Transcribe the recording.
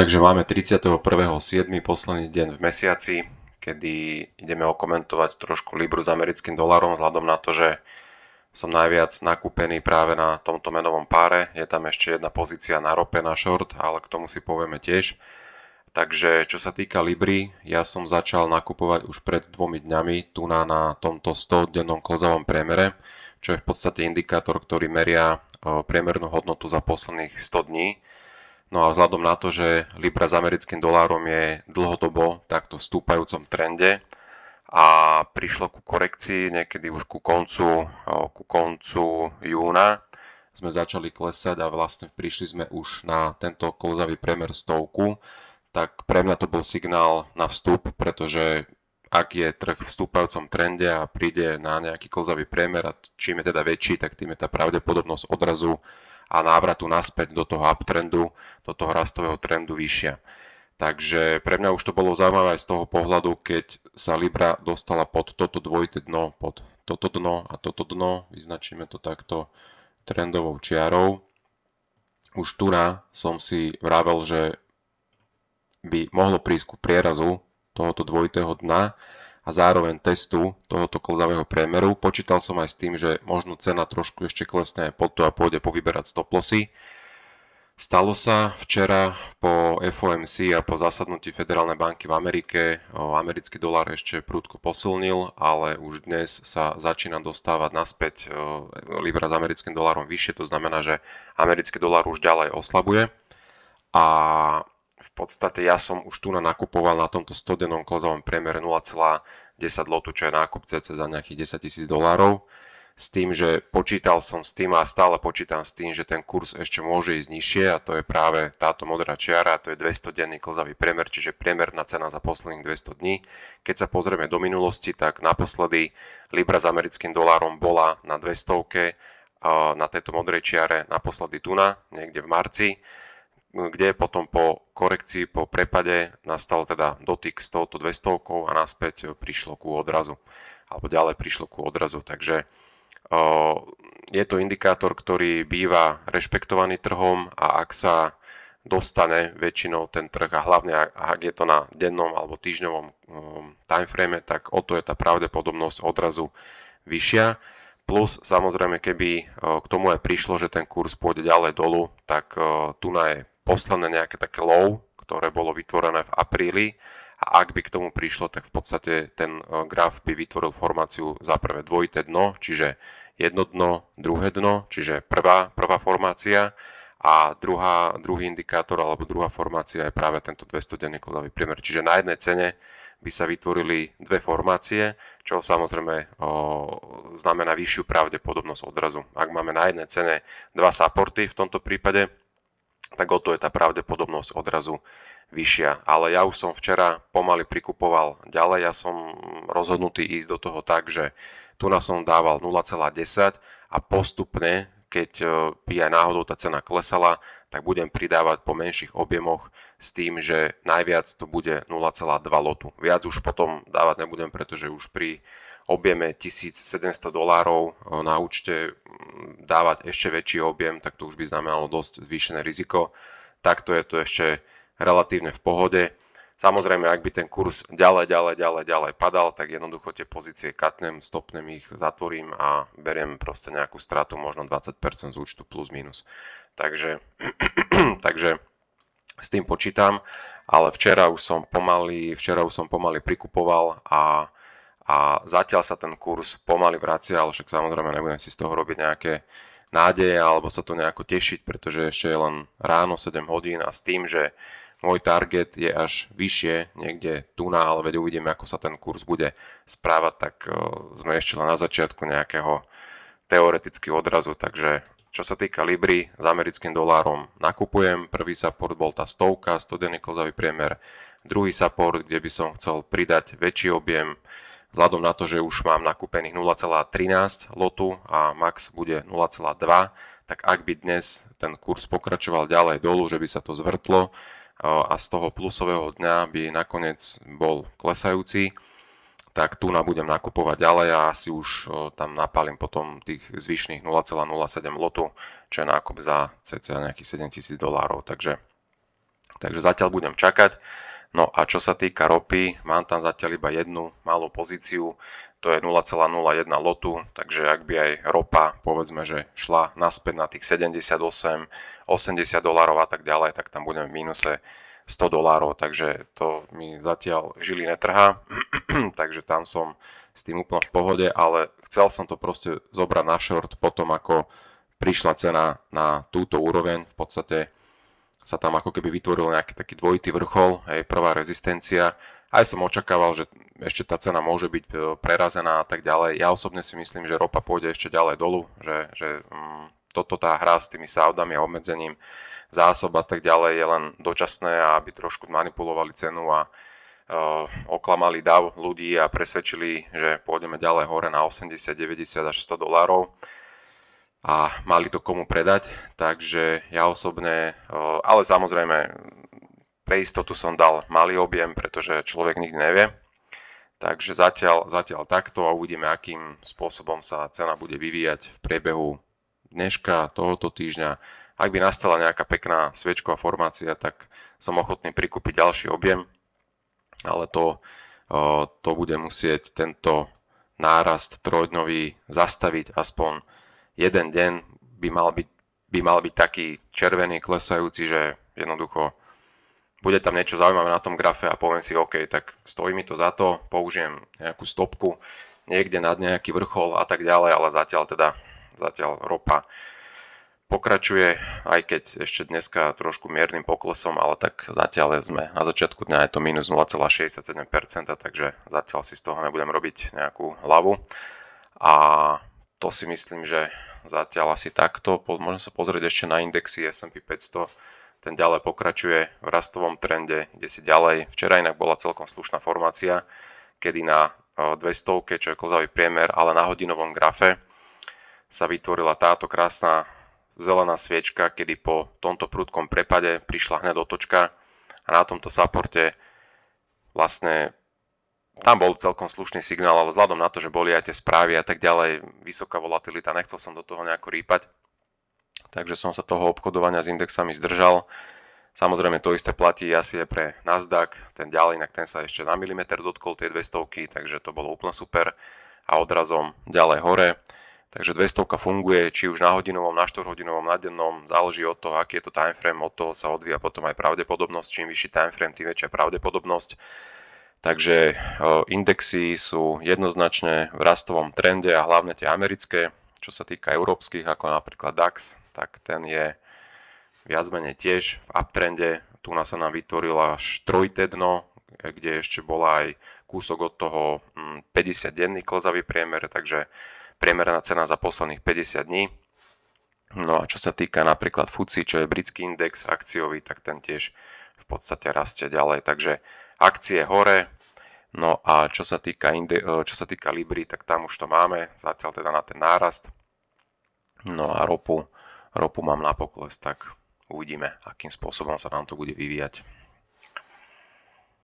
Takže máme 31.7. posledný deň v mesiaci, kedy ideme okomentovať trošku Libru s americkým dolárom vzhľadom na to, že som najviac nakúpený práve na tomto menovom páre. Je tam ešte jedna pozícia na rope na short, ale k tomu si povieme tiež. Takže čo sa týka Libry, ja som začal nakupovať už pred 2 dňami tu na tomto 100-dennom klozovom priemere, čo je v podstate indikátor, ktorý meria priemernú hodnotu za posledných 100 dní. No a vzhľadom na to, že Libra s americkým dolárom je dlhodobo takto v stúpajúcom trende a prišlo ku korekcii niekedy už ku koncu júna, sme začali klesať a vlastne prišli sme už na tento klzavý priemer stovku, tak pre mňa to bol signál na vstup, pretože ak je trh v stúpajúcom trende a príde na nejaký klzavý priemer a čím je teda väčší, tak tým je tá pravdepodobnosť odrazu a návratu naspäť do toho uptrendu, do toho rastového trendu vyššia. Takže pre mňa už to bolo zaujímavé aj z toho pohľadu, keď sa Libra dostala pod toto dvojité dno, pod toto dno a toto dno, vyznačíme to takto trendovou čiarou. Už tu som si vravel, že by mohlo prísť ku prierazu tohoto dvojitého dna a zároveň testu tohoto klzavého priemeru. Počítal som aj s tým, že možno cena trošku ešte klesne pod to a pôjde povyberať stop lossy. Stalo sa včera po FOMC a po zasadnutí Federálnej banky v Amerike. Americký dolár ešte prudko posilnil, ale už dnes sa začína dostávať naspäť Libra s americkým dolárom vyššie. To znamená, že americký dolár už ďalej oslabuje. A v podstate ja som už tu nakupoval na tomto 100-dennom klozovom priemere 0,10 lotu, čo je nákup cca za nejakých $10,000. S tým, že počítal som s tým a stále počítam s tým, že ten kurz ešte môže ísť nižšie a to je práve táto modrá čiara, to je 200-denný klzavý priemer, čiže priemerná cena za posledných 200 dní. Keď sa pozrieme do minulosti, tak naposledy Libra s americkým dolárom bola na 200 na tejto modrej čiare naposledy niekde v marci, kde potom po korekcii, po prepade nastal teda dotyk s touto 200 a naspäť prišlo ku odrazu, alebo ďalej prišlo ku odrazu. Takže je to indikátor, ktorý býva rešpektovaný trhom a ak sa dostane väčšinou ten trh a hlavne ak je to na dennom alebo týždňovom timeframe, tak o to je tá pravdepodobnosť odrazu vyššia. Plus samozrejme, keby k tomu aj prišlo, že ten kurz pôjde ďalej dolu, tak tu je posledné nejaké také low, ktoré bolo vytvorené v apríli a ak by k tomu prišlo, tak v podstate ten graf by vytvoril formáciu za prvé dvojité dno, čiže jedno dno, druhé dno, čiže prvá formácia a druhý indikátor alebo druhá formácia je práve tento 200-denný klzavý priemer. Čiže na jednej cene by sa vytvorili dve formácie, čo samozrejme znamená vyššiu pravdepodobnosť odrazu. Ak máme na jednej cene dva supporty v tomto prípade, tak o to je tá pravdepodobnosť odrazu vyššia. Ale ja už som včera pomaly prikupoval ďalej, ja som rozhodnutý ísť do toho tak, že tu som dával 0,10 a postupne, keď by aj náhodou tá cena klesala, tak budem pridávať po menších objemoch s tým, že najviac to bude 0,2 lotu. Viac už potom dávať nebudem, pretože už pri objeme $1,700 na účte dávať ešte väčší objem, tak to už by znamenalo dosť zvýšené riziko. Takto je to ešte relatívne v pohode. Samozrejme, ak by ten kurz ďalej padal, tak jednoducho tie pozície katnem, stopnem ich, zatvorím a beriem proste nejakú stratu, možno 20% z účtu plus minus. Takže s tým počítam, ale včera už som pomaly prikupoval a zatiaľ sa ten kurz pomaly vracia, ale však samozrejme nebudem si z toho robiť nejaké nádeje alebo sa to nejako tešiť, pretože ešte je len ráno 7 hodín a s tým, že môj target je až vyššie, niekde tu ale veď uvidíme, ako sa ten kurz bude správať, tak sme ešte len na začiatku nejakého teoretického odrazu, takže čo sa týka Libry s americkým dolárom nakupujem, prvý support bol tá 100-denný klzavý priemer, druhý support, kde by som chcel pridať väčší objem, vzhľadom na to, že už mám nakúpených 0,13 lotu a max bude 0,2, tak ak by dnes ten kurz pokračoval ďalej dolu, že by sa to zvrtlo a z toho plusového dňa by nakoniec bol klesajúci, tak tu budem nakupovať ďalej a asi už tam napálim potom tých zvyšných 0,07 lotu, čo je nákup za cca nejakých $7,000. Takže Takže zatiaľ budem čakať. No a čo sa týka ropy, mám tam zatiaľ iba jednu malú pozíciu, to je 0,01 lotu, takže ak by aj ropa, povedzme, že šla naspäť na tých 78, $80 a tak ďalej, tak tam budem v mínuse $100, takže to mi zatiaľ žily netrhá, takže tam som s tým úplne v pohode, ale chcel som to proste zobrať na short potom, ako prišla cena na túto úroveň, v podstate sa tam ako keby vytvoril nejaký taký dvojitý vrchol, hej, prvá rezistencia. Aj som očakával, že ešte tá cena môže byť prerazená a tak ďalej. Ja osobne si myslím, že ropa pôjde ešte ďalej dolu, že toto tá hra s tými sávdami a obmedzením zásob a tak ďalej je len dočasné, aby trošku manipulovali cenu a oklamali dav ľudí a presvedčili, že pôjdeme ďalej hore na 80, 90 až $100 a mali to komu predať, takže ja osobne, ale samozrejme pre istotu som dal malý objem, pretože človek nikdy nevie, takže zatiaľ takto a uvidíme, akým spôsobom sa cena bude vyvíjať v priebehu dneška, tohoto týždňa. Ak by nastala nejaká pekná sviečková formácia, tak som ochotný prikúpiť ďalší objem, ale to bude musieť tento nárast trojdňový zastaviť aspoň jeden deň, by mal byť taký červený, klesajúci, že jednoducho bude tam niečo zaujímavé na tom grafe a poviem si, OK, tak stojí mi to za to, použijem nejakú stopku niekde nad nejaký vrchol a tak ďalej, ale zatiaľ ropa pokračuje, aj keď ešte dneska trošku miernym poklesom, ale tak zatiaľ sme na začiatku dňa je to minus 0,67%, takže zatiaľ si z toho nebudem robiť nejakú hlavu. A to si myslím, že zatiaľ asi takto. Môžem sa pozrieť ešte na indexy S&P 500. Ten ďalej pokračuje v rastovom trende, ide si ďalej. Včera inak bola celkom slušná formácia, kedy na 200, čo je klzavý priemer, ale na hodinovom grafe sa vytvorila táto krásna zelená sviečka, kedy po tomto prudkom prepade prišla hneď otočka a na tomto supporte vlastne tam bol celkom slušný signál, ale vzhľadom na to, že boli aj tie správy a tak ďalej, vysoká volatilita, nechcel som do toho nejako rýpať, takže som sa toho obchodovania s indexami zdržal. Samozrejme to isté platí asi aj pre Nasdaq, ten ďalej, inak ten sa ešte na milimeter dotkol tej 200, takže to bolo úplne super a odrazom ďalej hore. Takže 200 funguje či už na hodinovom, na 4-hodinovom, na dennom, záleží od toho, aký je to timeframe, od toho sa odvíja potom aj pravdepodobnosť, čím vyšší timeframe, tým väčšia pravdepodobnosť. Takže indexy sú jednoznačne v rastovom trende a hlavne tie americké, čo sa týka európskych, ako napríklad DAX, tak ten je viac menej tiež v uptrende. Tu sa nám vytvorila až trojité dno, kde ešte bola aj kúsok od toho 50-denný klzavý priemer, takže priemerná cena za posledných 50 dní. No a čo sa týka napríklad FTSE, čo je britský index akciový, tak ten tiež v podstate rastie ďalej. Takže akcie hore, no a čo sa týka Libry, tak tam už to máme, zatiaľ teda na ten nárast. No a ropu mám na pokles, tak uvidíme, akým spôsobom sa nám to bude vyvíjať.